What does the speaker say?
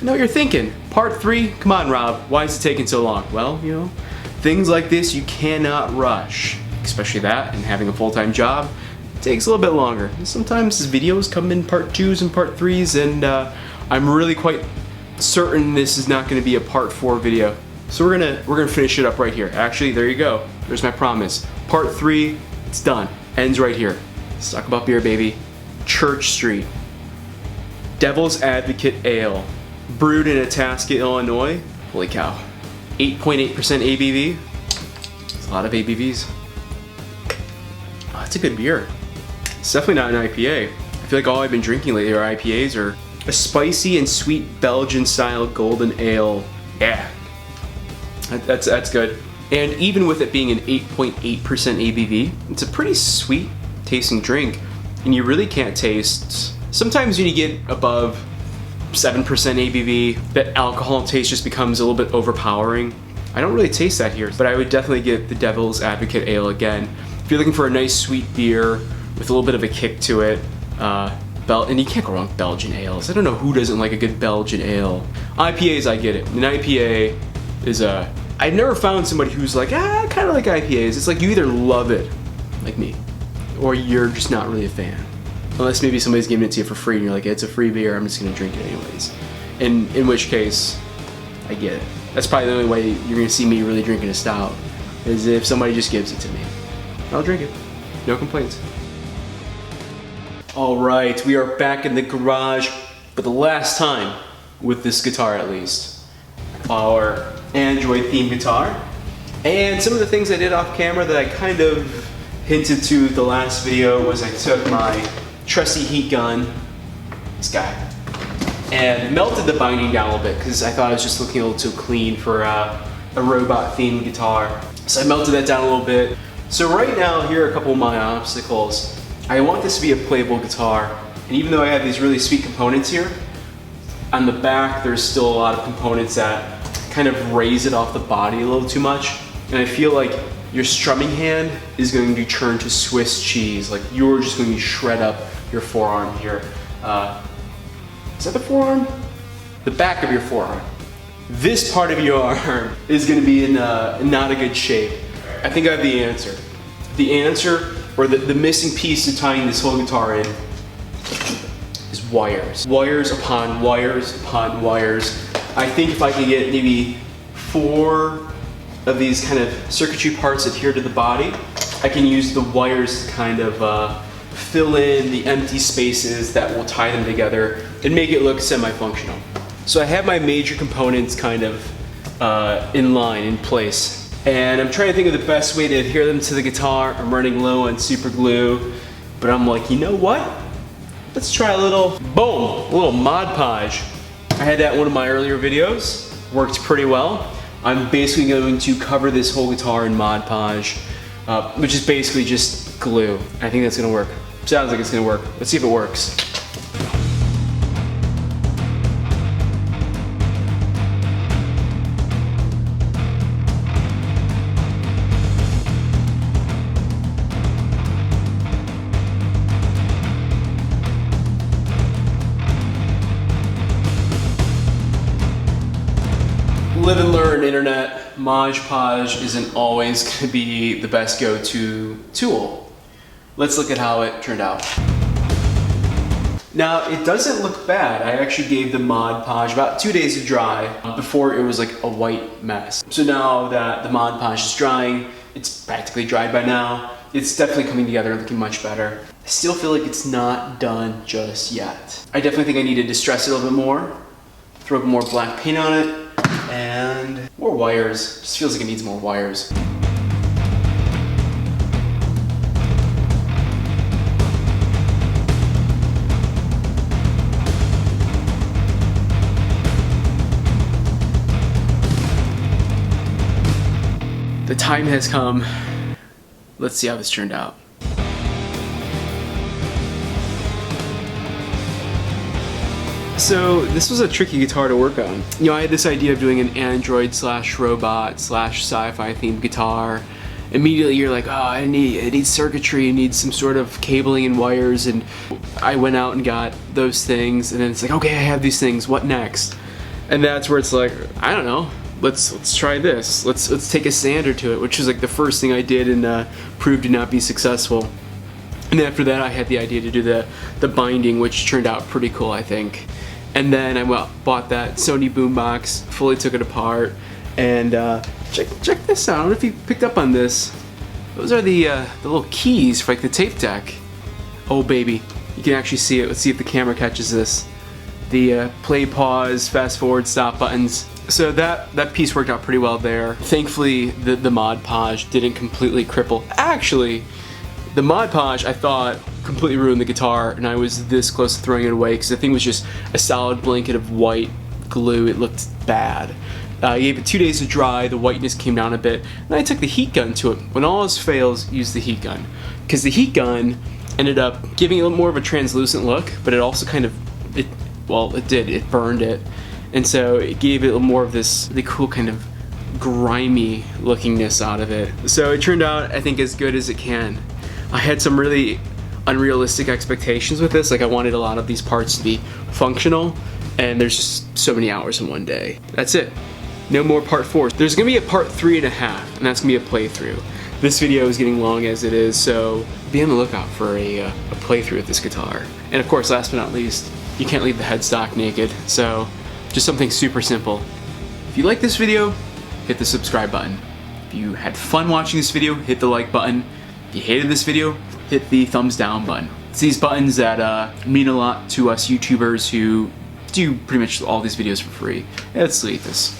know what you're thinking. Part 3? Come on, Rob. Why is it taking so long? Well, you know, things like this you cannot rush. Especially that, and having a full-time job takes a little bit longer. Sometimes videos come in part 2s and part 3s, and I'm really quite certain this is not going to be a part 4 video. So we're gonna finish it up right here. Actually, there you go. There's my promise. Part 3, it's done. Ends right here. Let's talk about beer, baby. Church Street. Devil's Advocate Ale. Brewed in Itasca, Illinois. Holy cow. 8.8% ABV. That's a lot of ABVs. Oh, that's a good beer. It's definitely not an IPA. I feel like all I've been drinking lately are IPAs or a spicy and sweet Belgian style golden ale. Yeah. That's good. And even with it being an 8.8% ABV, it's a pretty sweet tasting drink. And you really can't taste. Sometimes when you get above 7% ABV, that alcohol taste just becomes a little bit overpowering. I don't really taste that here, but I would definitely get the Devil's Advocate Ale again. If you're looking for a nice sweet beer with a little bit of a kick to it, and you can't go wrong with Belgian ales. I don't know who doesn't like a good Belgian ale. IPAs, I get it. An IPA is I've never found somebody who's like, I kind of like IPAs. It's like you either love it, like me, or you're just not really a fan. Unless maybe somebody's giving it to you for free and you're like, it's a free beer, I'm just gonna drink it anyways. In which case, I get it. That's probably the only way you're gonna see me really drinking a stout, is if somebody just gives it to me. I'll drink it, no complaints. All right, we are back in the garage for the last time with this guitar at least. Our Andorid themed guitar. And some of the things I did off camera that I kind of hinted to the last video was I took my trusty heat gun, this guy, and melted the binding down a little bit because I thought it was just looking a little too clean for a robot themed guitar. So I melted that down a little bit. So right now, here are a couple of my obstacles. I want this to be a playable guitar, and even though I have these really sweet components here, on the back there's still a lot of components that kind of raise it off the body a little too much, and I feel like your strumming hand is going to turn to Swiss cheese. Like you're just going to shred up your forearm here. Is that the forearm? The back of your forearm. This part of your arm is going to be in not a good shape. I think I have the answer. The answer, or the missing piece to tying this whole guitar in, is wires. Wires upon wires upon wires. I think if I can get maybe 4 of these kind of circuitry parts adhered to the body, I can use the wires to kind of fill in the empty spaces that will tie them together and make it look semi-functional. So I have my major components kind of in line, in place. And I'm trying to think of the best way to adhere them to the guitar. I'm running low on super glue, but I'm like, you know what? Let's try a little, boom, a little Mod Podge. I had that in one of my earlier videos, worked pretty well. I'm basically going to cover this whole guitar in Mod Podge, which is basically just glue. I think that's gonna work. Sounds like it's gonna work. Let's see if it works. Live and learn, internet. Mod Podge isn't always going to be the best go-to tool. Let's look at how it turned out. Now, it doesn't look bad. I actually gave the Mod Podge about 2 days to dry before it was like a white mess. So now that the Mod Podge is drying, it's practically dried by now. It's definitely coming together and looking much better. I still feel like it's not done just yet. I definitely think I need to distress it a little bit more, throw more black paint on it, and more wires. Just feels like it needs more wires. The time has come. Let's see how this turned out. So this was a tricky guitar to work on. You know, I had this idea of doing an Android / robot / sci-fi themed guitar. Immediately you're like, oh, it needs circuitry, it needs some sort of cabling and wires, and I went out and got those things, and then it's like, okay, I have these things, what next? And that's where it's like, I don't know, let's try this. Let's take a sander to it, which was like the first thing I did, and proved to not be successful. And then after that, I had the idea to do the binding, which turned out pretty cool, I think. And then I bought that Sony boombox, fully took it apart, and check this out. I don't know if you picked up on this. Those are the little keys for like the tape deck. Oh baby, you can actually see it. Let's see if the camera catches this. The play, pause, fast forward, stop buttons. So that piece worked out pretty well there. Thankfully, the Mod Podge didn't completely cripple. Actually, the Mod Podge, I thought, completely ruined the guitar, and I was this close to throwing it away because the thing was just a solid blanket of white glue. It looked bad. I gave it 2 days to dry, the whiteness came down a bit, and I took the heat gun to it. When all else fails, use the heat gun. Because the heat gun ended up giving it a little more of a translucent look, but it also kind of, it burned it. And so it gave it a little more of this really cool kind of grimy lookingness out of it. So it turned out, I think, as good as it can. I had some really unrealistic expectations with this. Like, I wanted a lot of these parts to be functional, and there's just so many hours in one day. That's it. No more part 4. There's gonna be a part 3.5, and that's gonna be a playthrough. This video is getting long as it is, so be on the lookout for a playthrough with this guitar. And of course, last but not least, you can't leave the headstock naked, so just something super simple. If you like this video, hit the subscribe button. If you had fun watching this video, hit the like button. If you hated this video, hit the thumbs down button. It's these buttons that mean a lot to us YouTubers who do pretty much all these videos for free. Let's delete this.